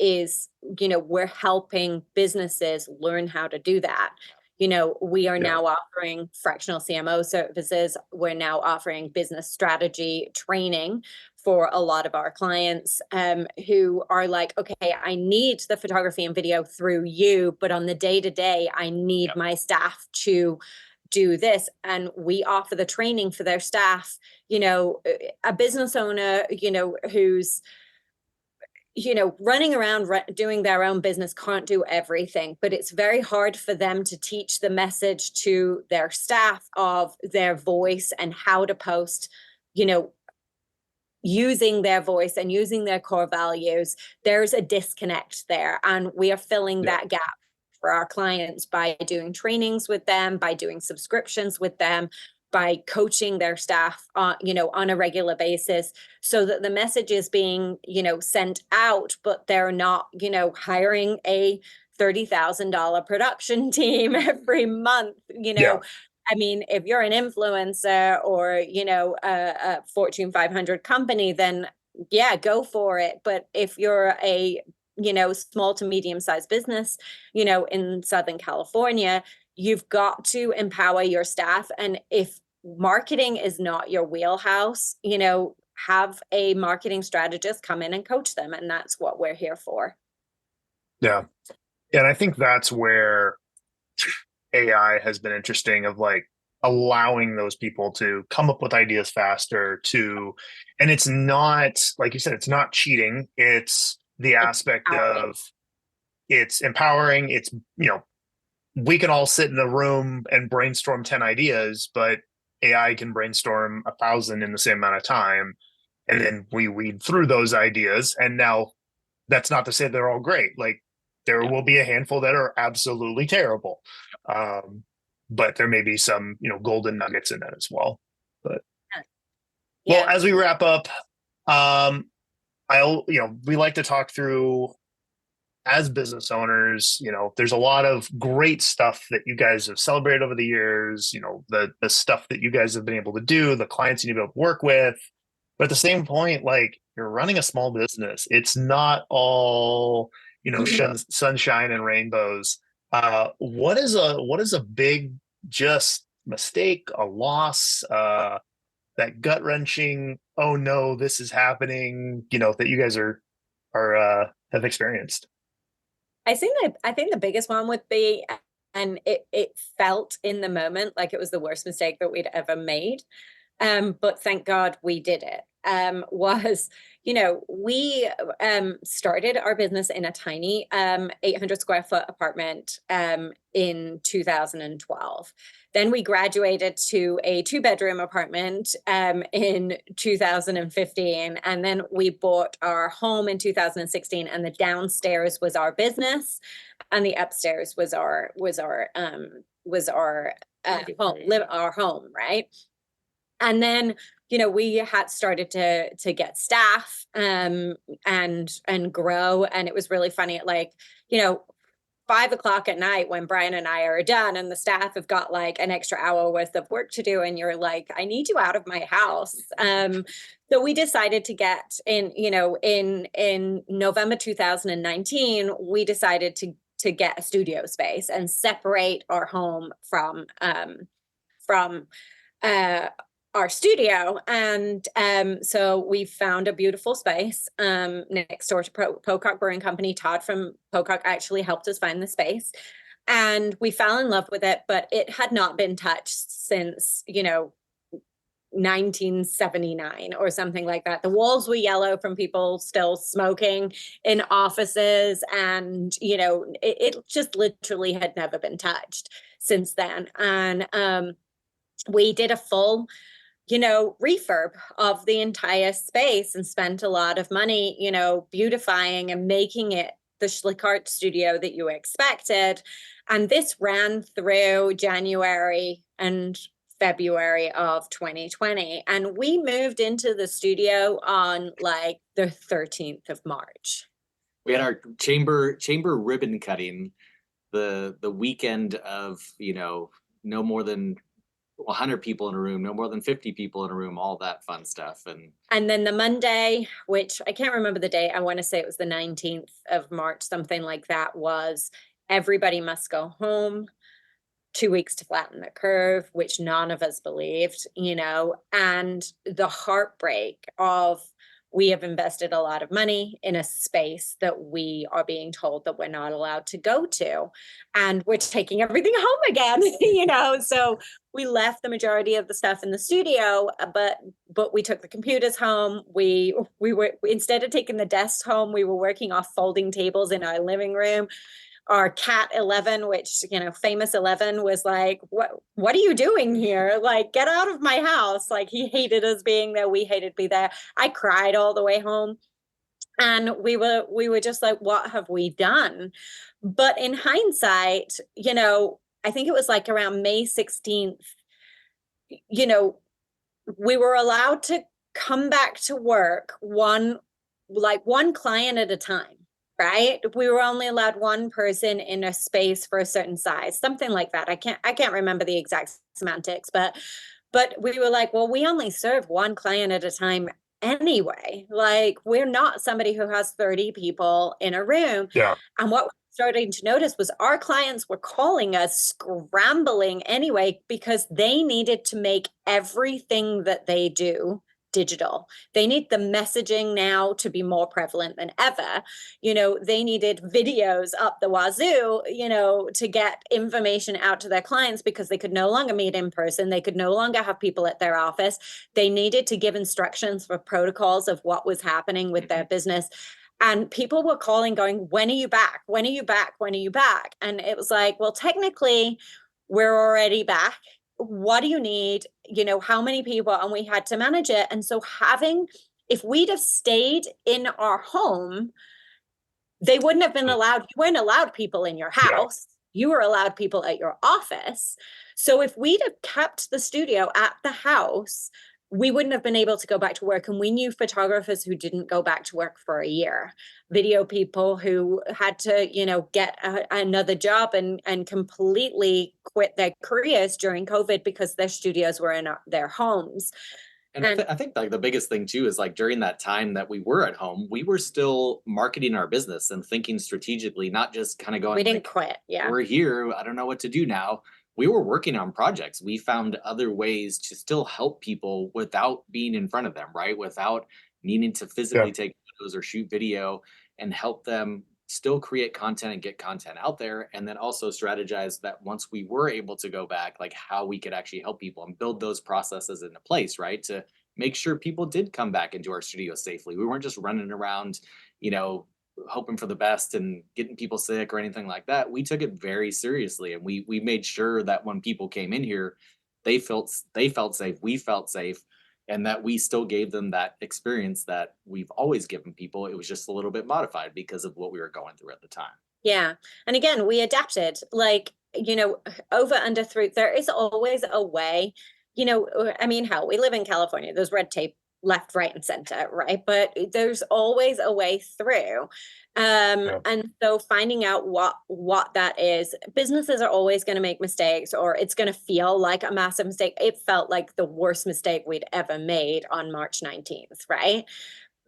B: is we're helping businesses learn how to do that. We are now offering fractional CMO services. We're now offering business strategy training for a lot of our clients who are like, okay, I need the photography and video through you, but on the day-to-day, I need my staff to do this. And we offer the training for their staff. A business owner, who's running around doing their own business can't do everything, but it's very hard for them to teach the message to their staff of their voice and how to post, using their voice and using their core values. There's a disconnect there, and we are filling that gap for our clients by doing trainings with them, by doing subscriptions with them, by coaching their staff, on a regular basis, so that the message is being, sent out, but they're not, hiring a $30,000 production team every month. I mean, if you're an influencer or, a Fortune 500 company, then go for it. But if you're a, small to medium-sized business, in Southern California, you've got to empower your staff. And if marketing is not your wheelhouse, have a marketing strategist come in and coach them. And that's what we're here for.
A: Yeah. And I think that's where AI has been interesting, of like allowing those people to come up with ideas faster and it's not, like you said, it's not cheating. It's the aspect of it's empowering. It's, we can all sit in a room and brainstorm 10 ideas, but AI can brainstorm 1,000 in the same amount of time. And then we weed through those ideas. And now that's not to say they're all great. Like there will be a handful that are absolutely terrible. But there may be some, golden nuggets in that as well. But Well,
B: Yeah.
A: as we wrap up, we like to talk through as business owners, there's a lot of great stuff that you guys have celebrated over the years, the stuff that you guys have been able to do, the clients you've been able to work with. But at the same point, like, you're running a small business. It's not all, sunshine and rainbows. What is a big just mistake, a loss, that gut wrenching, oh no, this is happening, that you guys have experienced?
B: I think the biggest one would be, and it felt in the moment like it was the worst mistake that we'd ever made. But thank God we did it. Was, we started our business in a tiny 800 square foot apartment in 2012. Then we graduated to a 2-bedroom apartment in 2015. And then we bought our home in 2016. And the downstairs was our business, and the upstairs was our home, right? And then, we had started to get staff and grow. And it was really funny at 5 o'clock at night when Brian and I are done and the staff have got like an extra hour worth of work to do. And you're like, I need you out of my house. So we decided to get in November 2019, we decided to get a studio space and separate our home from our studio. And so we found a beautiful space next door to Pocock Brewing Company. Todd from Pocock actually helped us find the space, and we fell in love with it, but it had not been touched since 1979 or something like that. The walls were yellow from people still smoking in offices, and it just literally had never been touched since then. And we did a full refurb of the entire space and spent a lot of money, beautifying and making it the SchlickArt studio that you expected. And this ran through January and February of 2020. And we moved into the studio on like the 13th of March.
C: We had our chamber ribbon cutting the weekend of, no more than 100 people in a room, no more than 50 people in a room, all that fun stuff.
B: And then the Monday, which I can't remember the date, I want to say it was the 19th of March, something like that, was everybody must go home, 2 weeks to flatten the curve, which none of us believed, and the heartbreak of, we have invested a lot of money in a space that we are being told that we're not allowed to go to, and we're taking everything home again, so we left the majority of the stuff in the studio, but we took the computers home. We were, instead of taking the desks home, we were working off folding tables in our living room. Our cat 11, which, famous 11, was like, what are you doing here? Like, get out of my house. Like, he hated us being there. We hated being there. I cried all the way home. And we were just like, what have we done? But in hindsight, I think it was like around May 16th, we were allowed to come back to work one client at a time. Right? We were only allowed one person in a space for a certain size, something like that. I can't remember the exact semantics, but we were like, well, we only serve one client at a time anyway. Like, we're not somebody who has 30 people in a room.
A: Yeah.
B: And what we starting to notice was our clients were calling us scrambling anyway, because they needed to make everything that they do digital. They need the messaging now to be more prevalent than ever. They needed videos up the wazoo, to get information out to their clients, because they could no longer meet in person. They could no longer have people at their office. They needed to give instructions for protocols of what was happening with their business. And people were calling going, when are you back? When are you back? When are you back? And it was like, well, technically we're already back. What do you need? How many people? And we had to manage it. And so if we'd have stayed in our home, they wouldn't have been allowed. You weren't allowed people in your house. Yeah. You were allowed people at your office. So if we'd have kept the studio at the house, we wouldn't have been able to go back to work. And we knew photographers who didn't go back to work for a year, video people who had to, get another job and completely quit their careers during COVID because their studios were in their homes.
C: And I think like the biggest thing too is like during that time that we were at home, we were still marketing our business and thinking strategically, not just kind of going,
B: we didn't
C: like,
B: quit. Yeah.
C: we're here. I don't know what to do now. We were working on projects. We found other ways to still help people without being in front of them, right? Without needing to physically take photos or shoot video, and help them still create content and get content out there. And then also strategize that once we were able to go back, like how we could actually help people and build those processes into place, right? To make sure people did come back into our studio safely. We weren't just running around, hoping for the best and getting people sick or anything like that. We took it very seriously, and we made sure that when people came in here, they felt safe, we felt safe, and that we still gave them that experience that we've always given people. It was just a little bit modified because of what we were going through at the time.
B: Yeah. And again, we adapted, over under through. There is always a way, hell, we live in California. There's red tape left, right, and center, right? But there's always a way through. And so finding out what that is. Businesses are always going to make mistakes, or it's going to feel like a massive mistake. It felt like the worst mistake we'd ever made on March 19th, right?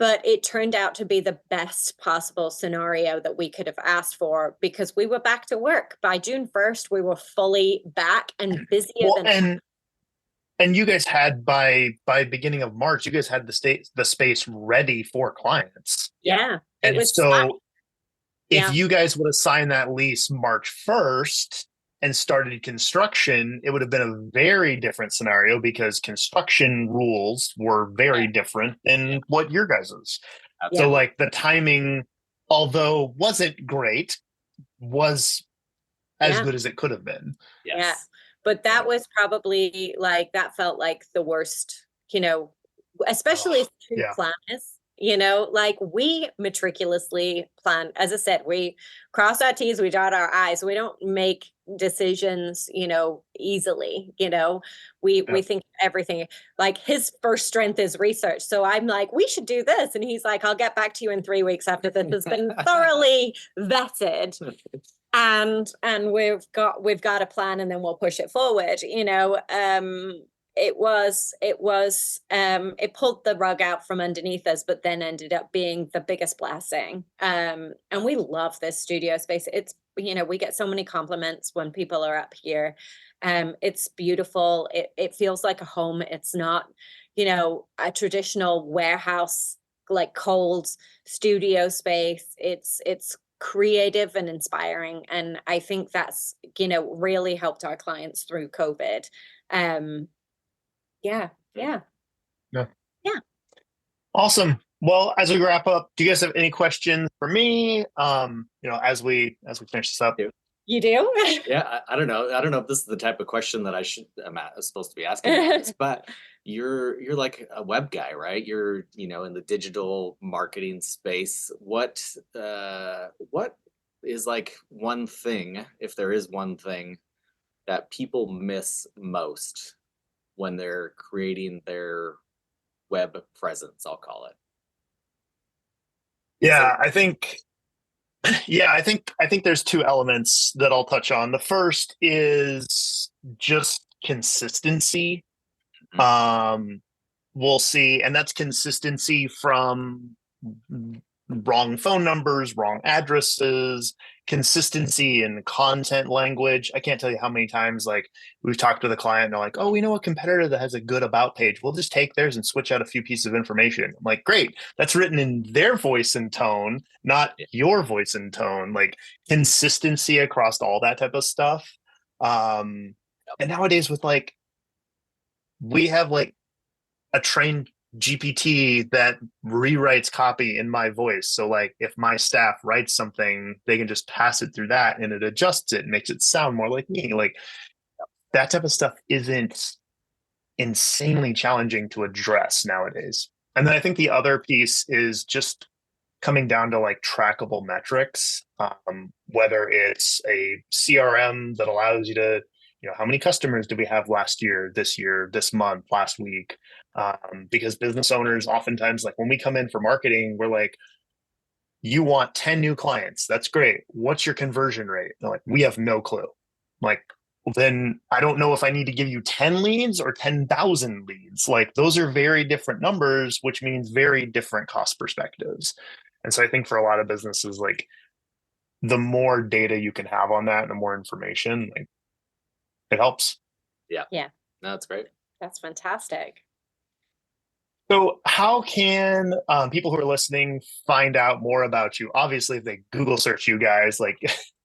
B: But it turned out to be the best possible scenario that we could have asked for, because we were back to work. By June 1st, we were fully back and busier than
A: And you guys had by beginning of March, you guys had the space ready for clients.
B: Yeah.
A: And
B: it was
A: so if
B: Yeah.
A: you guys would have signed that lease March 1st and started construction, it would have been a very different scenario, because construction rules were very different than what your guys's. So like the timing, although wasn't great, was as good as it could have been.
C: Yes.
B: Yeah. But that was probably that felt like the worst, especially true planners, we meticulously plan. As I said, we cross our T's, we dot our I's. We don't make decisions, easily, we think everything. Like, his first strength is research. So I'm like, we should do this. And he's like, I'll get back to you in 3 weeks after this has been thoroughly vetted. And we've got a plan, and then we'll push it forward. It pulled the rug out from underneath us, but then ended up being the biggest blessing. And we love this studio space. It's, we get so many compliments when people are up here. It's beautiful. It feels like a home. It's not, a traditional warehouse, like cold studio space. It's creative and inspiring, and I think that's really helped our clients through COVID. Yeah.
A: Awesome. Well, as we wrap up, do you guys have any questions for me? As we finish this up.
B: You do?
C: Yeah, I don't know if this is the type of question that I'm supposed to be asking, but you're like a web guy, right? You're in the digital marketing space. What is like one thing, if there is one thing, that people miss most when they're creating their web presence, I'll call it?
A: Yeah, I think there's two elements that I'll touch on. The first is just consistency. We'll see, and that's consistency from wrong phone numbers, wrong addresses, consistency in content language. I can't tell you how many times we've talked to the client and they're like, oh, we know a competitor that has a good about page. We'll just take theirs and switch out a few pieces of information. I'm like, great. That's written in their voice and tone, not your voice and tone. Like, consistency across all that type of stuff. And nowadays with we have a trained GPT that rewrites copy in my voice. So if my staff writes something, they can just pass it through that and it adjusts it and makes it sound more like me. That type of stuff isn't insanely challenging to address nowadays. And then I think the other piece is just coming down to trackable metrics, whether it's a CRM that allows you to, how many customers did we have last year, this month, last week? Because business owners oftentimes, like when we come in for marketing, we're like, you want 10 new clients. That's great. What's your conversion rate? They're like, we have no clue. I'm like, well, then I don't know if I need to give you 10 leads or 10,000 leads. Like those are very different numbers, which means very different cost perspectives. And so I think for a lot of businesses, like the more data you can have on that and the more information, like it helps.
C: Yeah.
B: Yeah.
C: No, that's great.
B: That's fantastic.
A: So how can people who are listening find out more about you? Obviously, if they Google search you guys, like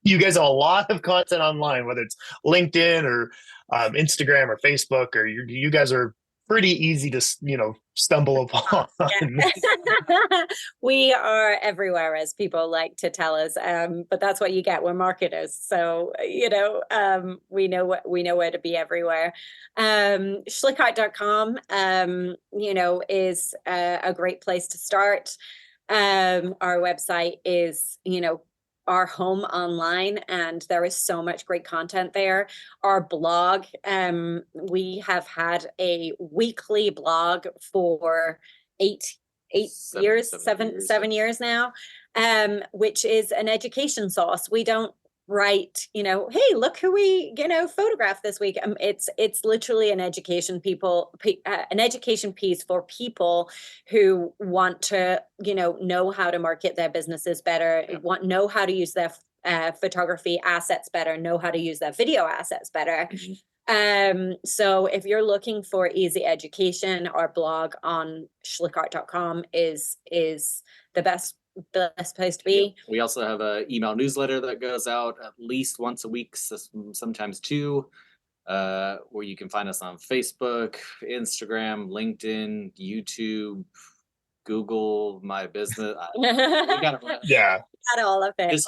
A: you guys have a lot of content online, whether it's LinkedIn or Instagram or Facebook, or you guys are pretty easy to, stumble upon.
B: Yeah. We are everywhere, as people like to tell us, but that's what you get. We're marketers, so we know where to be everywhere. SchlickArt.com is a great place to start. Our website is our home online, and there is so much great content there. Our blog, we have had a weekly blog for seven years now, which is an education source. We don't write, hey, look who we photographed this week. It's literally an education piece for people who want to know how to market their businesses better, know how to use their photography assets better, know how to use their video assets better. So if you're looking for easy education, our blog on SchlickArt.com is the best place to be.
C: We also have an email newsletter that goes out at least once a week, sometimes two, where you can find us on Facebook, Instagram, LinkedIn, YouTube, Google My Business.
A: Yeah.
B: Got all of it.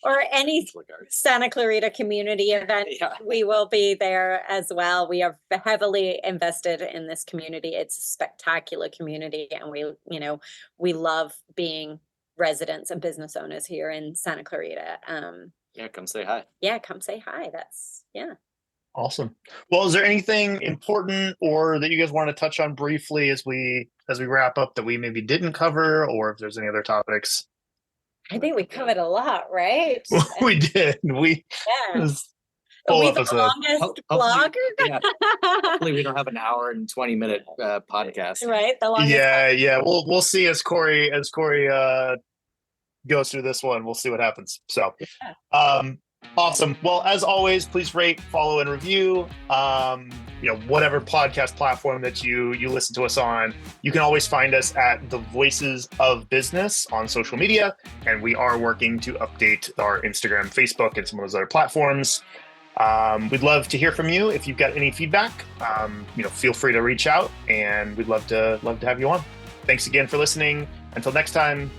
B: Or any Santa Clarita community event. Yeah. We will be there as well. We are heavily invested in this community. It's a spectacular community, and we love being residents and business owners here in Santa Clarita.
C: Come say hi.
B: Yeah, come say hi.
A: Awesome. Well, is there anything important or that you guys want to touch on briefly as we wrap up that we maybe didn't cover, or if there's any other topics?
B: I think we covered a lot, right?
A: We did. We the
B: longest blogger.
C: Yeah. Hopefully we don't have an hour and 20-minute podcast.
B: Right. The longest.
A: Yeah. We'll see as Corey goes through this one. We'll see what happens. So awesome. Well, as always, please rate, follow, and review. Whatever podcast platform that you listen to us on. You can always find us at The Voices of Business on social media, and we are working to update our Instagram, Facebook, and some of those other platforms. We'd love to hear from you. If you've got any feedback, feel free to reach out, and we'd love to have you on. Thanks again for listening. Until next time,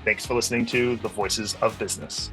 A: thanks for listening to The Voices of Business.